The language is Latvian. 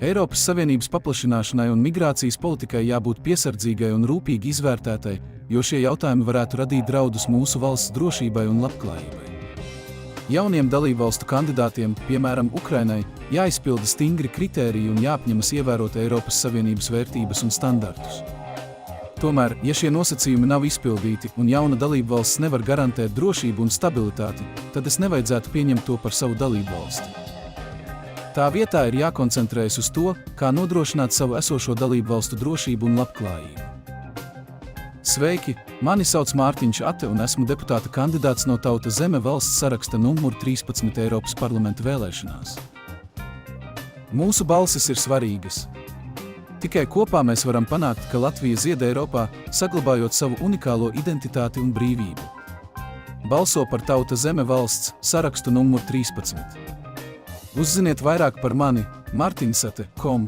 Eiropas Savienības paplašināšanai un migrācijas politikai jābūt piesardzīgai un rūpīgi izvērtētai, jo šie jautājumi varētu radīt draudus mūsu valsts drošībai un labklājībai. Jauniem dalībvalstu kandidātiem, piemēram Ukrainai, jāizpilda stingri kritēriji un jāapņemas ievērot Eiropas Savienības vērtības un standartus. Tomēr, ja šie nosacījumi nav izpildīti un jauna dalībvalsts nevar garantēt drošību un stabilitāti, tad es nevajadzētu pieņemt to par savu dalībvalsti. Tā vietā ir jākoncentrējas uz to, kā nodrošināt savu esošo dalībvalstu drošību un labklājību. Sveiki! Mani sauc Mārtiņš Ate un esmu deputāta kandidāts no Tauta Zeme valsts saraksta numur 13 Eiropas parlamenta vēlēšanās. Mūsu balsis ir svarīgas. Tikai kopā mēs varam panākt, ka Latvija zied Eiropā, saglabājot savu unikālo identitāti un brīvību. Balso par Tauta Zeme valsts sarakstu numur 13. Uzziniet vairāk par mani martinsate.com.